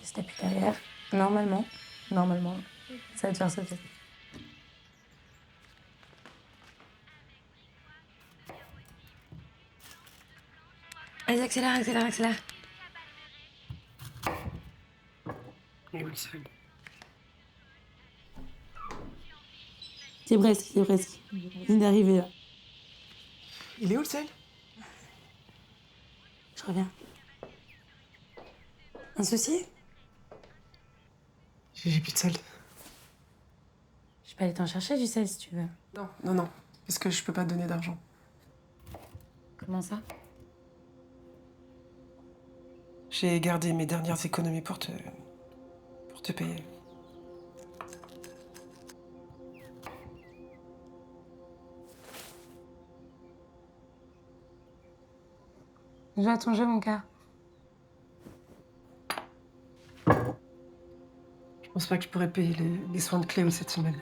Si t'appuies derrière, normalement, ça va te faire sauter. Allez, accélère. Et oui, c'est... C'est presque. Ligne d'arrivée, là. Il est où le sel? Je reviens. Un souci? J'ai plus de sel. Je peux aller t'en chercher du sel, si tu veux. Non. Parce que je peux pas te donner d'argent. Comment ça? J'ai gardé mes dernières économies pour te payer. Joue à ton jeu, mon cœur. Je pense pas que je pourrais payer les soins de Cléo cette semaine.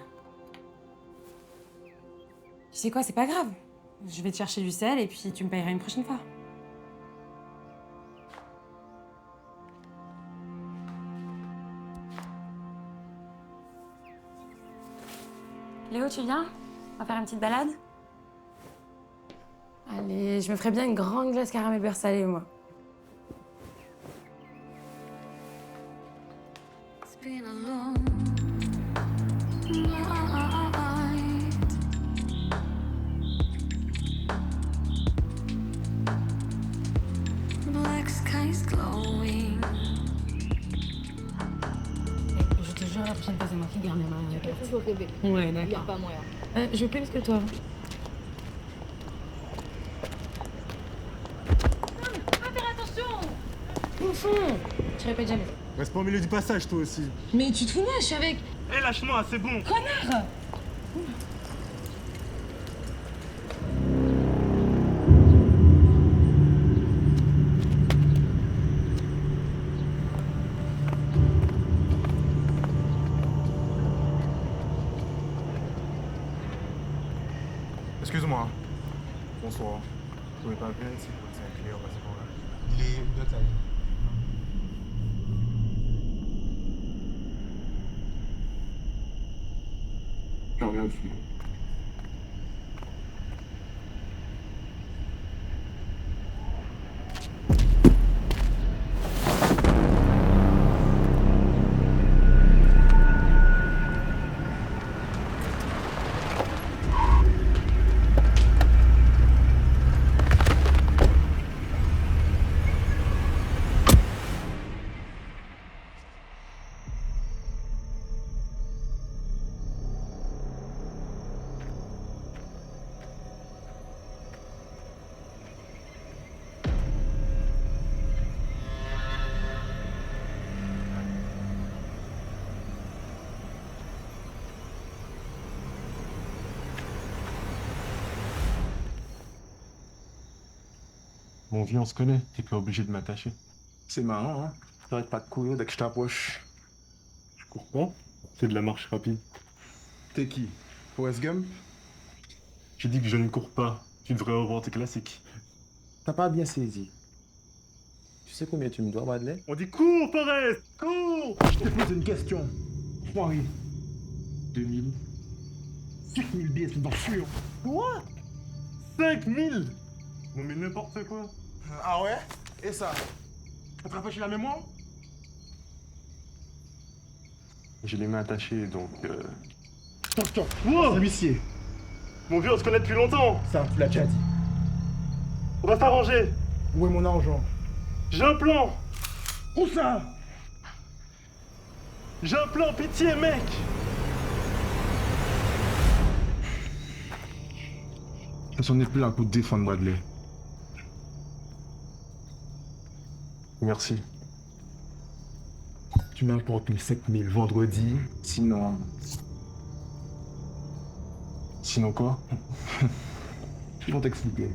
Tu sais quoi, c'est pas grave. Je vais te chercher du sel et puis tu me payeras une prochaine fois. Léo, tu viens? On va faire une petite balade? Allez, je me ferais bien une grande glace caramel beurre salé, moi. It's been a long night. Black skies glowing. Je te jure, la prochaine fois, c'est moi qui garde ma carte. Toujours rêver. Ouais, Il n'y a d'accord. pas moyen. Je veux plus que toi. Bouffon! Tu répètes jamais. Reste pas au milieu du passage, toi aussi. Mais tu te fous de moi, je suis avec... Eh, lâche-moi, c'est bon. Connard! Excuse-moi. Bonsoir. Vous pouvez pas venir ici pour une clé au passeport là. Il est de taille. J'en reviens dessus. Bon, viens, on se connaît. T'es pas obligé de m'attacher. C'est marrant, hein? T'arrêtes pas de courir dès que je t'approche. Je cours pas. C'est de la marche rapide. T'es qui? Forrest Gump? J'ai dit que je ne cours pas. Tu devrais revoir tes classiques. T'as pas bien saisi. Tu sais combien tu me dois, Bradley? On dit cours, Forrest! Cours! Je te pose une question. Foiré. 2000. 5000 billets, c'est dans le sûr. Quoi? 5000! Non mais n'importe quoi. Ah ouais? Et ça? Ça te rafraîchit la mémoire? J'ai les mains attachées, donc... Stop. Wow! C'est l'huissier. Mon vieux, on se connaît depuis longtemps. Ça, tu l'as déjà dit. On va s'arranger. Où est mon argent? J'ai un plan. Où ça? J'ai un plan, pitié, mec. On n'est plus là pour te défendre, Bradley. Merci. Tu m'apportes mes 5000 vendredi, sinon... Sinon quoi? Ils vont t'expliquer.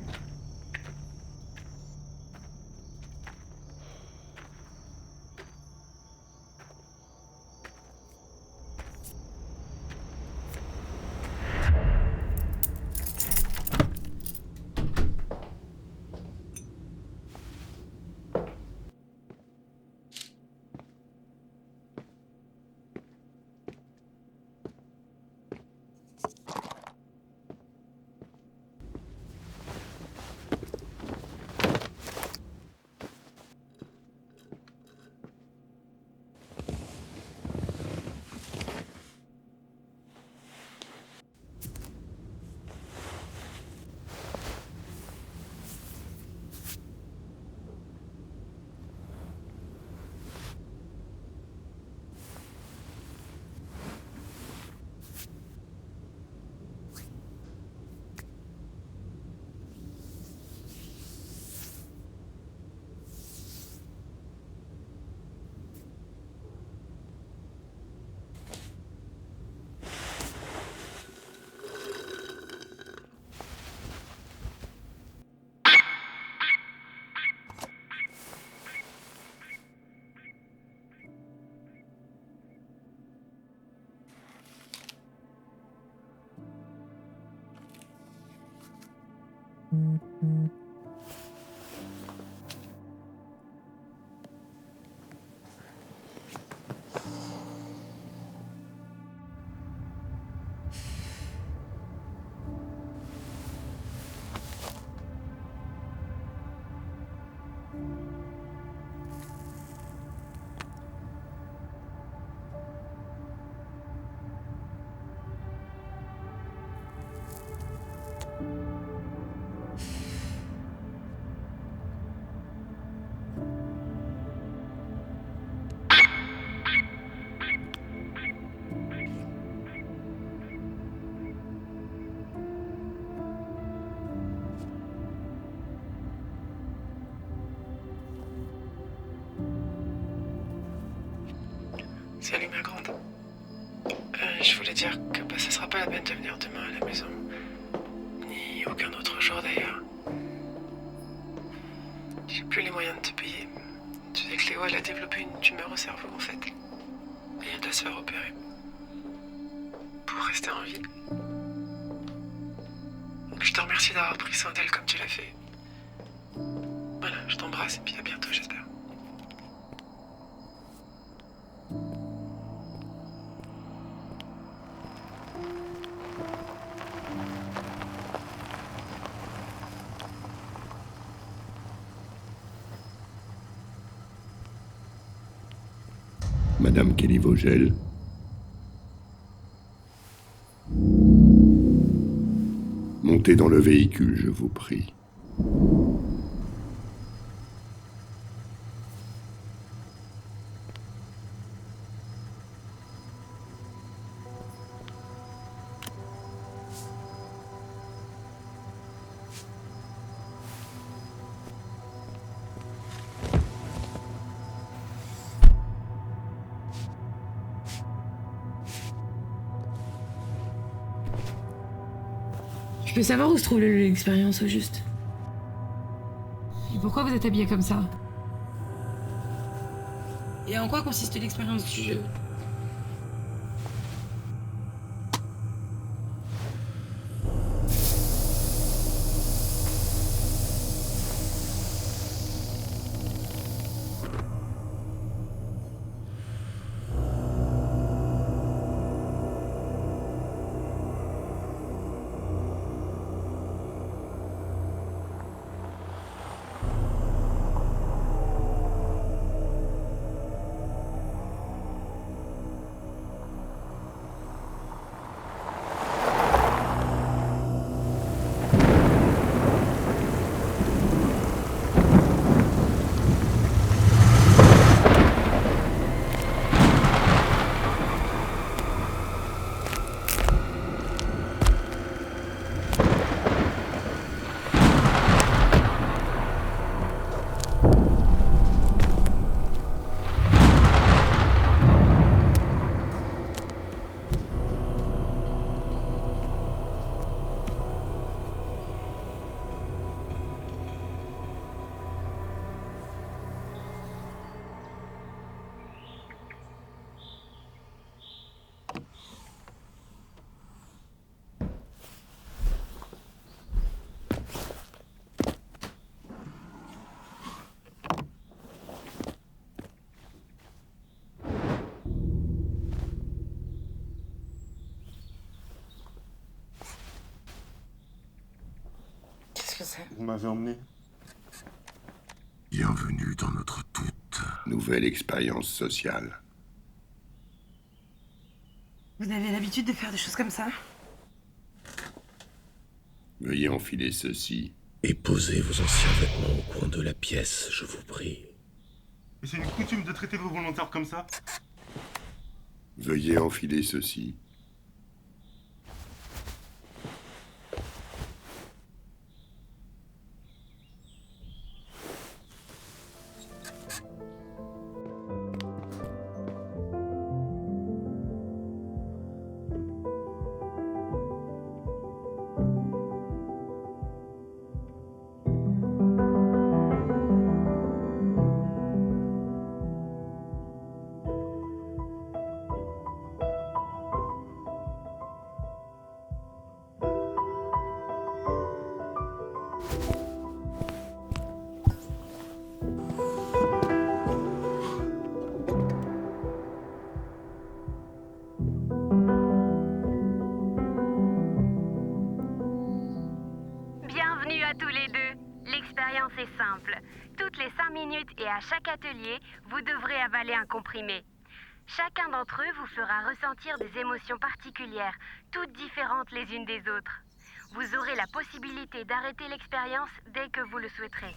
Salut ma grande. Je voulais dire que ça sera pas la peine de venir demain à la maison. Ni aucun autre jour d'ailleurs. J'ai plus les moyens de te payer. Tu sais que Léo, elle a développé une tumeur au cerveau en fait. Et elle doit se faire opérer. Pour rester en vie. Donc je te remercie d'avoir pris soin d'elle comme tu l'as fait. Voilà, je t'embrasse et puis à bientôt j'espère. Madame Kelly-Vogel. Montez dans le véhicule, je vous prie. Je peux savoir où se trouve l'expérience au juste? Et pourquoi vous êtes habillé comme ça? Et en quoi consiste l'expérience du jeu? Vous m'avez emmené. Bienvenue dans notre toute nouvelle expérience sociale. Vous avez l'habitude de faire des choses comme ça? Veuillez enfiler ceci. Et posez vos anciens vêtements au coin de la pièce, je vous prie. Et c'est une coutume de traiter vos volontaires comme ça? Veuillez enfiler ceci. à tous les deux. L'expérience est simple. Toutes les 5 minutes et à chaque atelier, vous devrez avaler un comprimé. Chacun d'entre eux vous fera ressentir des émotions particulières, toutes différentes les unes des autres. Vous aurez la possibilité d'arrêter l'expérience dès que vous le souhaiterez.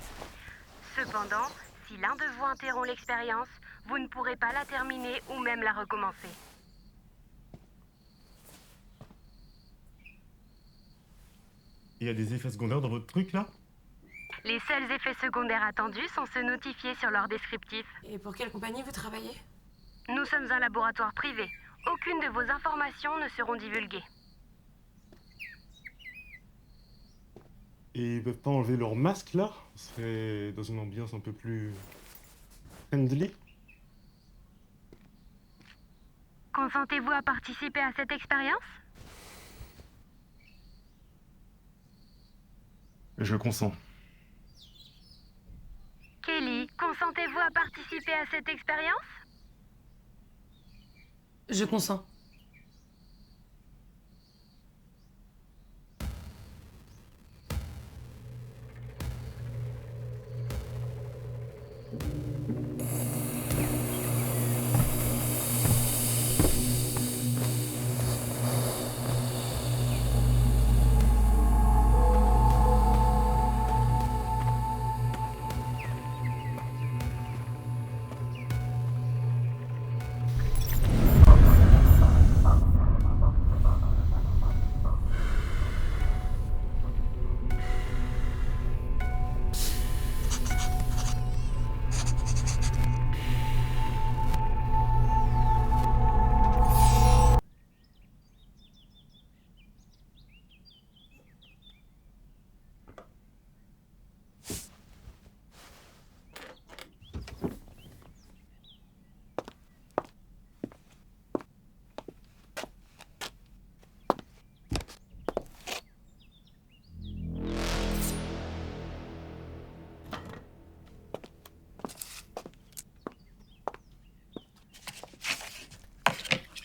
Cependant, si l'un de vous interrompt l'expérience, vous ne pourrez pas la terminer ou même la recommencer. Il y a des effets secondaires dans votre truc là? Les seuls effets secondaires attendus sont ceux notifiés sur leur descriptif. Et pour quelle compagnie vous travaillez? Nous sommes un laboratoire privé. Aucune de vos informations ne seront divulguées. Et ils peuvent pas enlever leur masque là? On serait dans une ambiance un peu plus friendly. Consentez-vous à participer à cette expérience? Je consens. Kelly, consentez-vous à participer à cette expérience? Je consens.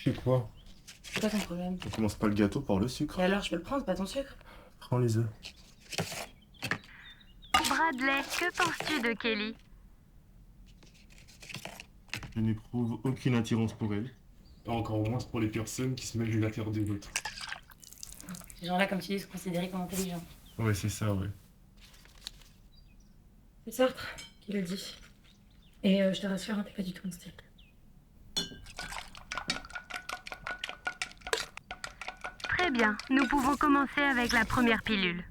C'est quoi? C'est quoi ton problème? On commence pas le gâteau par le sucre. Et alors, je peux le prendre, pas ton sucre? Prends les œufs. Bradley, que penses-tu de Kelly? Je n'éprouve aucune attirance pour elle. Encore moins pour les personnes qui se mêlent de l'affaire des autres. Ces gens-là, comme tu dis, sont considérés comme intelligents. Ouais, c'est ça, ouais. C'est Sartre qui le dit. Et je te rassure, hein, t'es pas du tout mon style. Très bien, nous pouvons commencer avec la première pilule.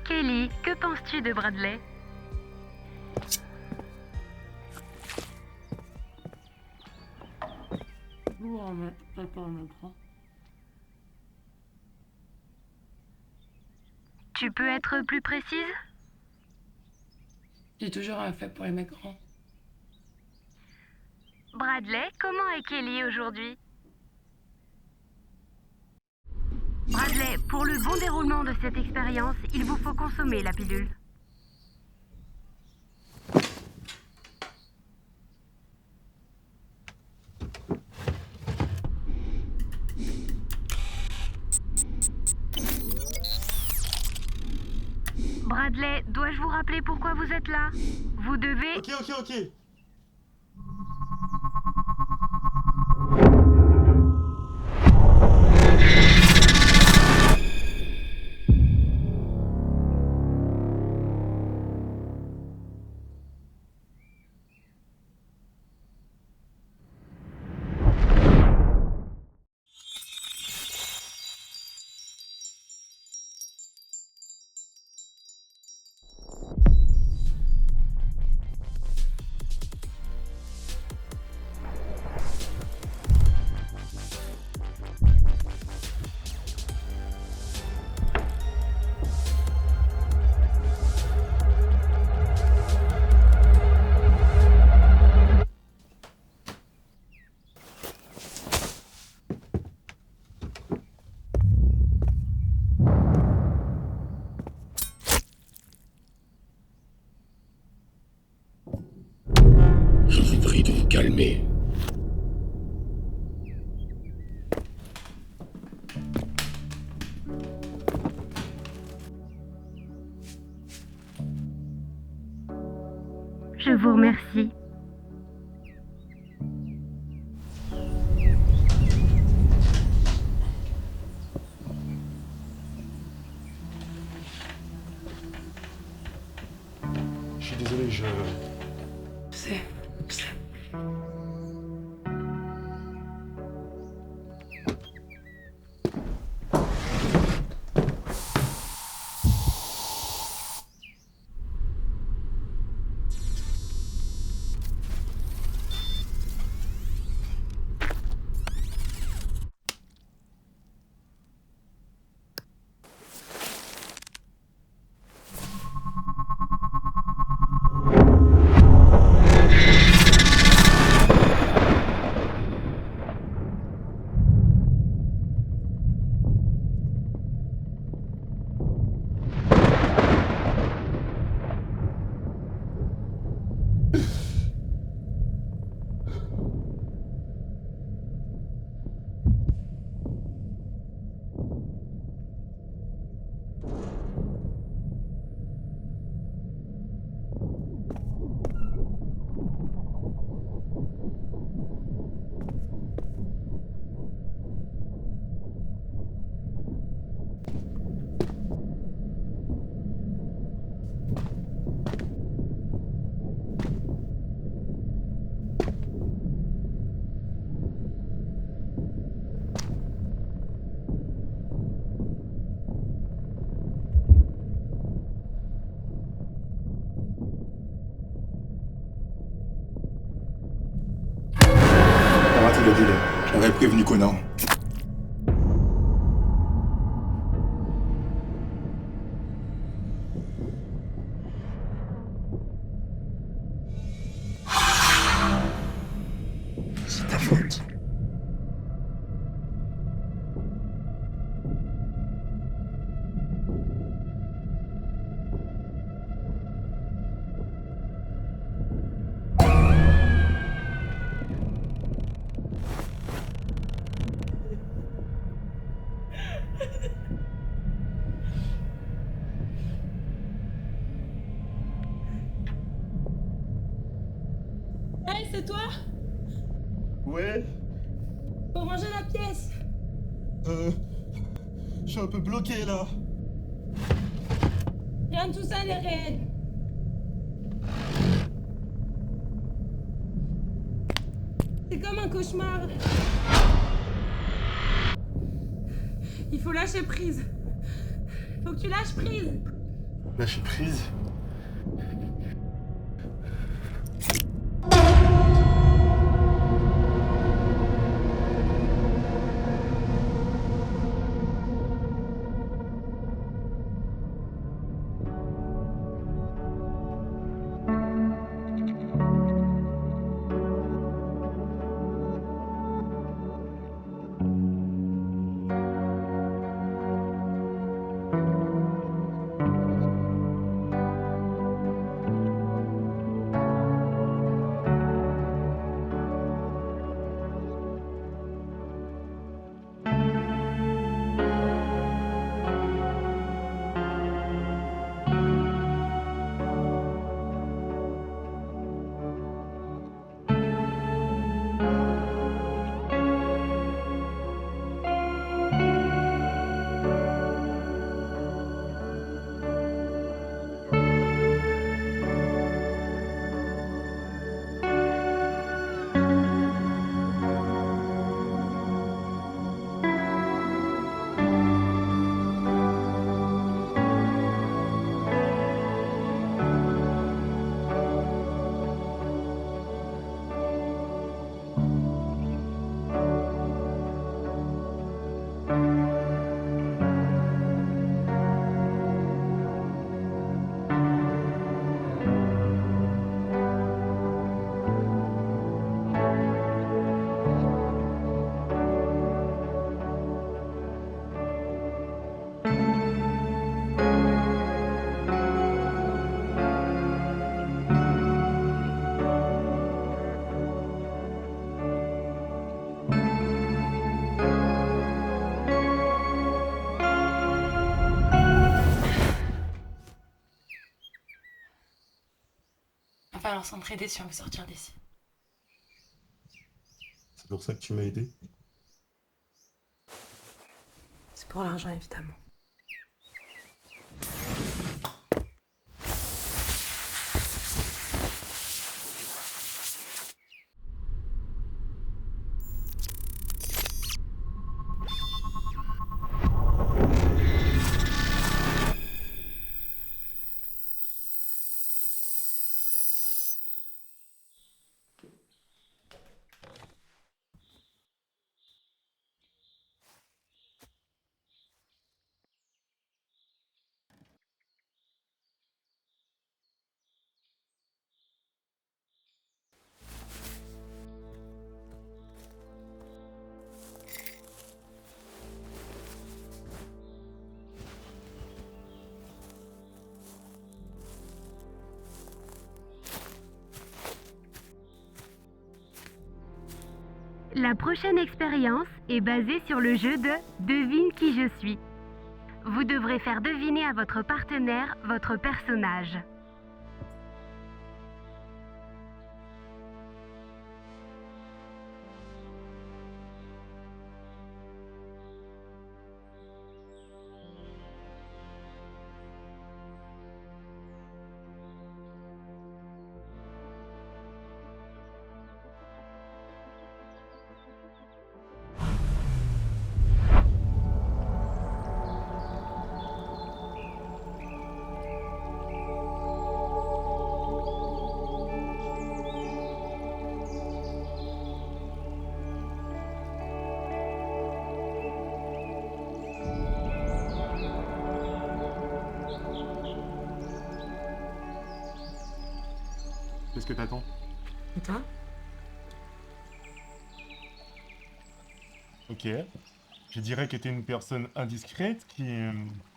Kelly, que penses-tu de Bradley? Tu peux être plus précise? J'ai toujours un fait pour les mecs grands. Bradley, comment est Kelly aujourd'hui? Bradley, pour le bon déroulement de cette expérience, il vous faut consommer la pilule. Bradley, dois-je vous rappeler pourquoi vous êtes là? Vous devez... Ok. calmer. Je vous remercie. Je suis désolé, Je sais. T'as raté le délai. J'avais prévenu Conan. C'est ta faute. Hey, c'est toi? Ouais, Faut ranger la pièce. je suis un peu bloqué là. Rien de tout ça n'est réel. C'est comme un cauchemar. Il faut lâcher prise. Faut que tu lâches prise. Lâcher prise. falloir s'entraider si on veut sortir d'ici. C'est pour ça que tu m'as aidé. C'est pour l'argent, évidemment. La prochaine expérience est basée sur le jeu de Devine qui je suis. Vous devrez faire deviner à votre partenaire votre personnage. Qu'est-ce que t'attends? Et toi? Ok. Je dirais que t'es une personne indiscrète qui...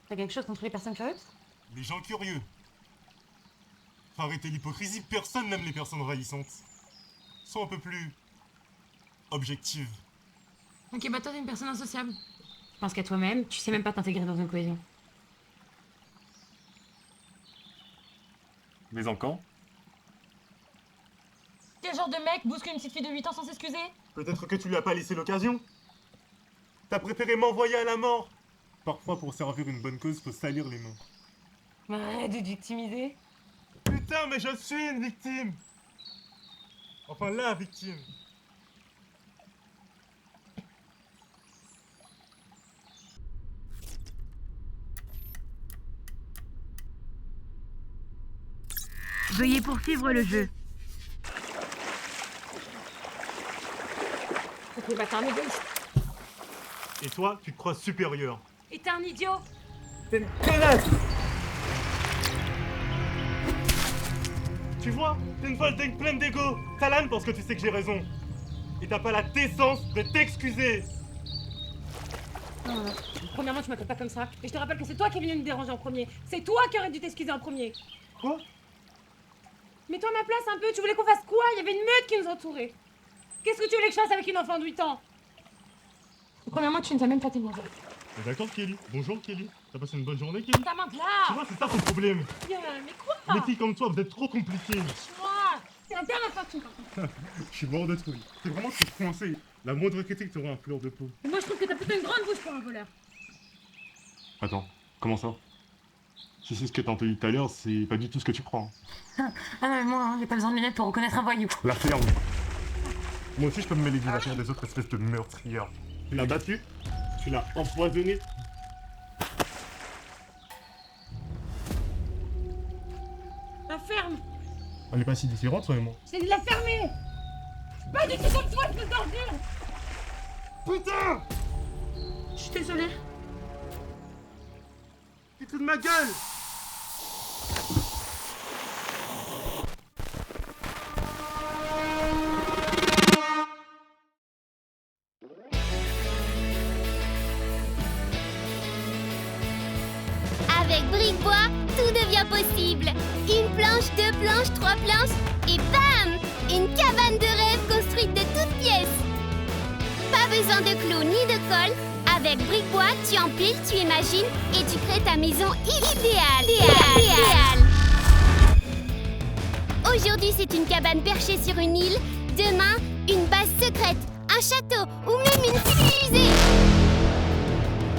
T'as quelque chose contre les personnes curieuses? Les gens curieux. Faut arrêter l'hypocrisie, personne n'aime les personnes envahissantes. Sois un peu plus... objective. Ok, bah toi t'es une personne insociable. Je pense qu'à toi-même, tu sais même pas t'intégrer dans une cohésion. Mais en quand? Quel genre de mec bouscule une petite fille de 8 ans sans s'excuser? Peut-être que tu lui as pas laissé l'occasion. T'as préféré m'envoyer à la mort. Parfois, pour servir une bonne cause, faut salir les mains. Arrête de te victimiser. Putain, mais je suis une victime. Enfin, la victime. Veuillez poursuivre le jeu. Ok, bah t'es un égoïste. Et toi, tu te crois supérieur. Et t'es un idiot. T'es une connasse. Tu vois, t'es une folle dingue pleine d'ego. T'as l'âne parce que tu sais que j'ai raison. Et t'as pas la décence de t'excuser. Non. Premièrement, tu m'appelles pas comme ça. Et je te rappelle que c'est toi qui es venu me déranger en premier. C'est toi qui aurais dû t'excuser en premier. Quoi? Mets-toi à ma place un peu. Tu voulais qu'on fasse quoi? Il y avait une meute qui nous entourait. Qu'est-ce que tu voulais que je fasse avec une enfant de 8 ans? Premièrement, tu ne sais même pas témoigner. D'accord, Kelly. Bonjour, Kelly. T'as passé une bonne journée, Kelly? Ta main de Tu là. vois, c'est ça ton problème. Bien, mais quoi? Les filles comme toi, vous êtes trop compliquées. Moi, c'est la dernière fois que tu me parles. Je suis mort de trouille. C'est vraiment trop coincé. La moindre critique t'aura un fleur de peau. Et moi, je trouve que t'as plutôt une grande bouche pour un voleur. Attends, comment ça? Si c'est ce que t'as entendu tout à l'heure, c'est pas du tout ce que tu crois. Ah non mais moi, j'ai pas besoin de lunettes pour reconnaître un voyou. La ferme. Moi aussi, je peux me mêler du affaire des autres espèces de meurtrières. Tu l'as battu, tu l'as empoisonné. La ferme. On est pas si différentes, toi et moi. J'ai dit de la fermer. Pas du tout comme toi, espèce d'ordure. Putain! Je suis désolée. Tu te fous de ma gueule! Avec Brickbois, tout devient possible. Une planche, 2 planches, 3 planches, et bam! Une cabane de rêve construite de toutes pièces. Pas besoin de clous ni de colle. Avec Brickbois, tu empiles, tu imagines et tu crées ta maison idéale. Aujourd'hui c'est une cabane perchée sur une île, demain, une base secrète, un château ou même une fusée.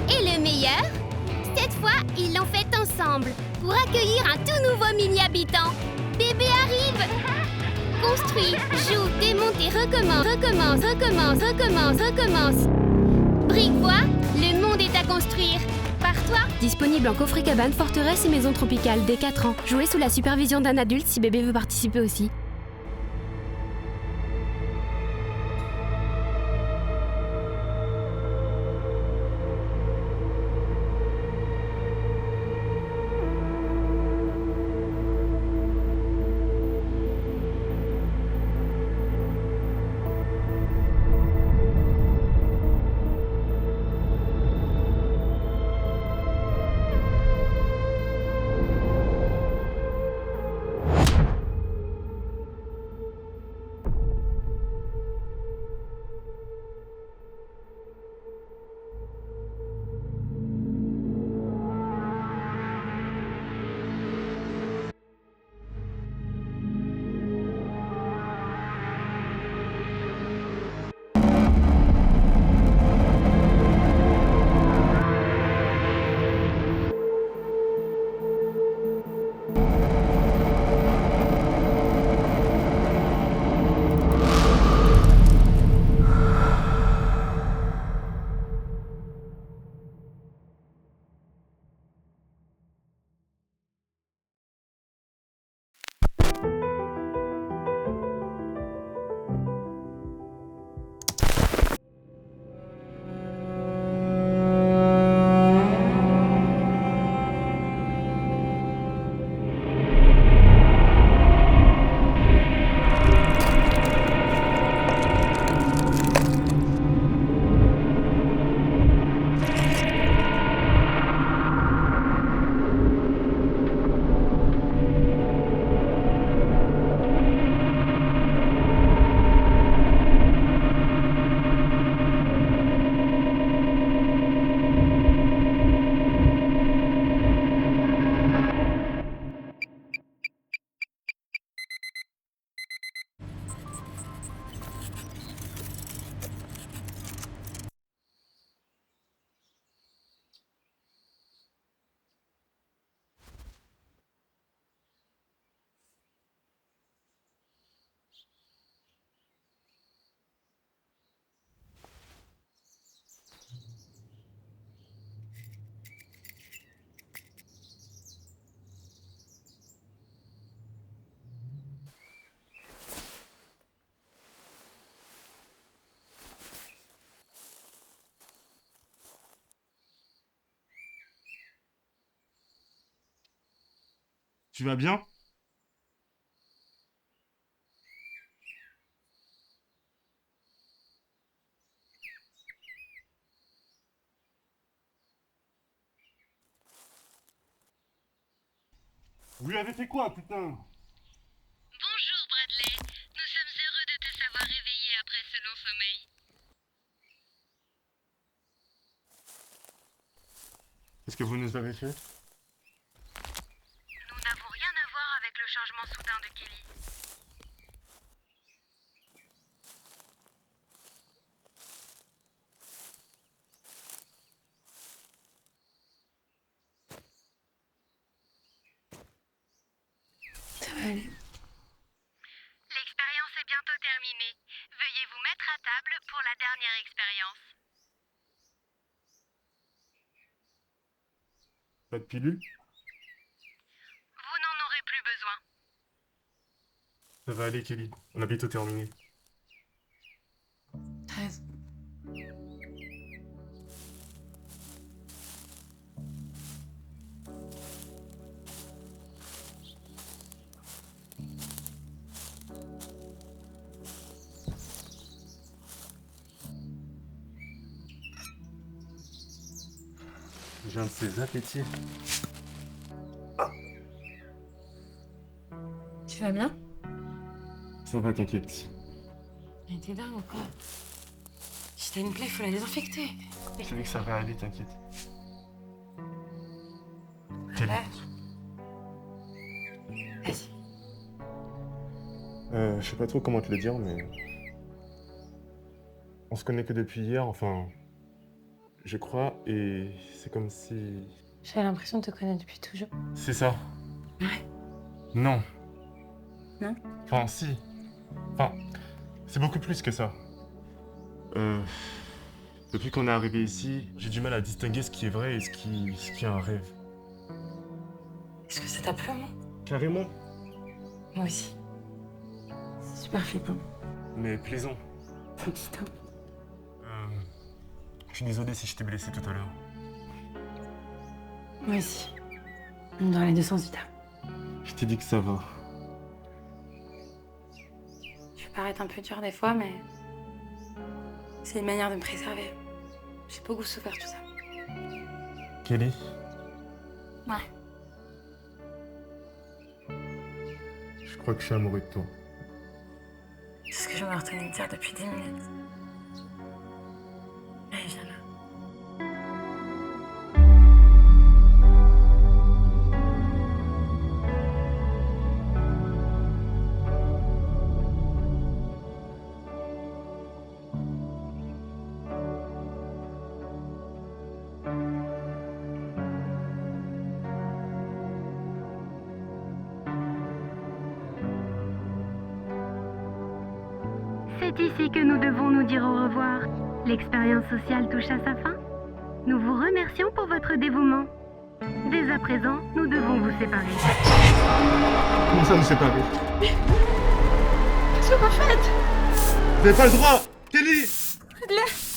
Et le meilleur, cette fois, ils l'ont fait ensemble pour accueillir un tout nouveau mini-habitant. Bébé arrive! Construit, joue, démonte et recommence. Brique-bois, le monde est à construire. Par toi. Disponible en coffret cabane, forteresse et maison tropicale dès 4 ans. Jouez sous la supervision d'un adulte si bébé veut participer aussi. Tu vas bien? Vous lui avez fait quoi, putain? Bonjour Bradley, nous sommes heureux de te savoir réveillé après ce long sommeil. Qu'est-ce que vous nous avez fait? Nous n'avons rien à voir avec le changement soudain de Kelly. Ça va aller. L'expérience est bientôt terminée. Veuillez vous mettre à table pour la dernière expérience. Pas de pilule? Vous n'en aurez plus besoin. Ça va aller, Kelly. On a bientôt terminé. 13. J'ai un de ces appétits. Tu vas bien? Ça va, t'inquiète. Mais t'es dingue ou quoi? Si t'as une plaie, faut la désinfecter. Je sais que ça va aller, t'inquiète. Voilà. Vas-y. Je sais pas trop comment te le dire, mais... On se connaît que depuis hier, enfin... Je crois, et c'est comme si... J'ai l'impression de te connaître depuis toujours. C'est ça. Ouais. Non. Non? Enfin, si. Enfin, c'est beaucoup plus que ça. Depuis qu'on est arrivé ici, j'ai du mal à distinguer ce qui est vrai et ce qui est un rêve. Est-ce que ça t'a plu, moi? Carrément. Moi aussi. C'est super flippant. Mais plaisant. C'est excitant. Je suis désolé si je t'ai blessé tout à l'heure. Moi aussi. Dans les deux sens du terme. Je t'ai dit que ça va. Je peux paraître un peu dur des fois, mais... c'est une manière de me préserver. J'ai beaucoup souffert tout ça. Kelly? Ouais. Je crois que je suis amoureux de toi. C'est ce que je me retenais de dire depuis 10 minutes. Allez, viens là. C'est ici que nous devons nous dire au revoir. L'expérience sociale touche à sa fin. Nous vous remercions pour votre dévouement. Dès à présent, nous devons vous séparer. Comment ça nous séparer? Qu'est-ce que vous faites? Vous n'avez pas le droit! Kelly! Faites-le!